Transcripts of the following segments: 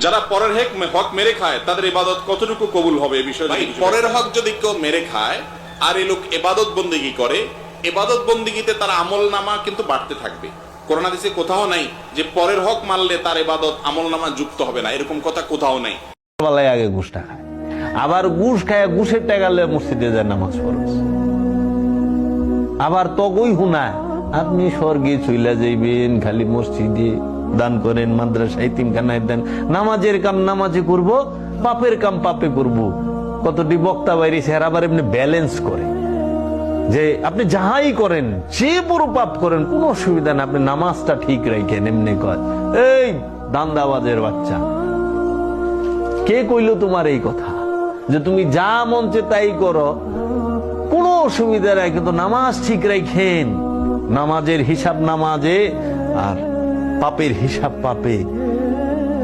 যারা পরের হক মেরে খায় তাদের ইবাদত কতটুকু কবুল হবে এই বিষয়ে পরের হক যদি কেউ মেরে খায় আর এই লোক ইবাদত বন্দেগী করে, ইবাদত বন্দেগীতে তার আমল নামা কিন্তু বাড়তে থাকবে। কোরআন হাদিসে কোথাও নাই যে পরের হক মানলে তার ইবাদত আমল নামা যুক্ত হবে না, এরকম কথা কোথাও নাই। আগে ঘুষটা খায়, আবার ঘুষ খায়, ঘুষের টাকা মসজিদে যায় নামাজ পড়ে, আবার তগই হুনায় আপনি স্বর্গে চইলা যাইবেন, খালি মসজিদে দান করেন, মাদ্রাসা এতিমখানায় দেন, নামাজের কাম নামাজে করব, পাপের কাম পাপে করব। কতটি বক্তা বাইরে স্যার আবার এমনি ব্যালেন্স করে যে আপনি যাহাই করেন, যে বড় পাপ করেন কোনো অসুবিধা না, আপনি নামাজটা ঠিক রাখেন। এমনি কয় এই দান্দাবাজের বাচ্চা, কে কইলো তোমার এই কথা যে তুমি যা মঞ্চে তাই করো, কোনো অসুবিধা নাই, কিন্তু নামাজ ঠিক রাখেন। নামাজের হিসাব নামাজে আর পাপের হিসাব পাপে।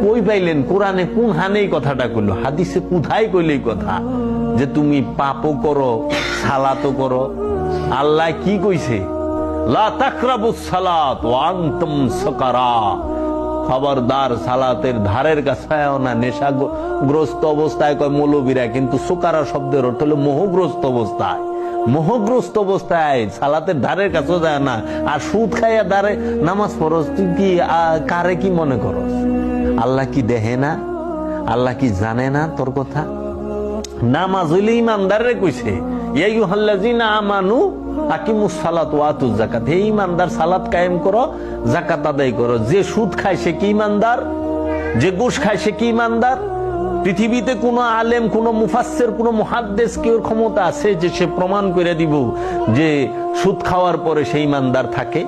কই পাইলেন? কোরআনে কোন হানে কথাটা কইলো? হাদিসে কোথায় কইলে কথা যে তুমি পাপও করো সালাতও করো? আল্লাহ কি কইছে? লা তাকরাবুস সালাত ওয়া আনতুম সুকারা, খবরদার সালাতের ধারের কাছেও না নেশাগ্রস্ত অবস্থায়। কয় মৌলবীরা, কিন্তু সুকারা শব্দের অর্থ হলো মোহগ্রস্ত অবস্থায়। মোহগ্রস্ত অবস্থায় সালাতের ধারের কাছেও যায় না। আর সুদ খাইয়া দাঁড়ে নামাজ পড়স, তুই কি কারে কি মনে করস? আল্লাহ কি দেখে না? আল্লাহ কি জানে না তোর কথা? নামাজ হইলে ইমানদারে কইছে ইয়া আইয়ুহাল্লাযিনা আমানু আকিমুস সালাত ওয়া আতুজ যাকাত, হে ইমানদার সালাত কায়েম করো, যাকাত আদায় করো। যে সুদ খায় সে কি ইমানদার? যে ঘুষ খায় সে কি ইমানদার? পৃথিবীতে কোন আলেম, কোন মুফাসসির, কোন মুহাদ্দিস কি ওর ক্ষমতা আছে যে সে প্রমাণ করে দিব যে সুদ খাওয়ার পরে সেই ইমানদার থাকে,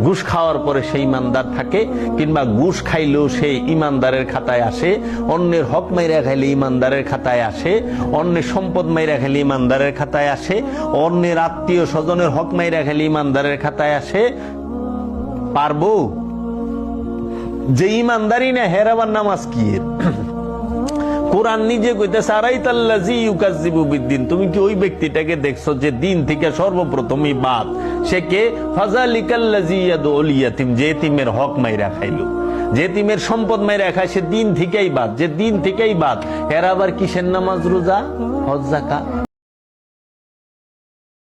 ঘুষ খাওয়ার পরে সেই ইমানদার থাকে, কিংবা ঘুষ খাইলেও সে ইমানদারের খাতায় আসে, অন্যের হক মাইরা খাইলে ইমানদারের খাতায় আসে, অন্যের সম্পদ মাইরা খাইলে ইমানদারের খাতায় আসে, অন্যের আত্মীয় স্বজনের হক মাইরা খাইলে ইমানদারের খাতায় আসে? পারবো? যে ইমানদারি না হেরাবার নামাজ কি? কোরআন নিজে কইতেছে আরাইতাল্লাযী ইউকাজ্জিবু বিদ্দিন, তুমি কি ওই ব্যক্তিটাকে দেখছো যে দিন থেকে সর্বপ্রথমই বাদ? সে কে? ফাযালিকাল্লাযী ইয়াদউল ইয়াতীম, যে এতিমের হক মাইরা খাইলো, যে এতিমের সম্পদ মাইরা খায়, সে দিন থেকেই বাদ। যে দিন থেকেই বাদ, এর আবার কিসের নামাজ রোজা হজ যাকাত?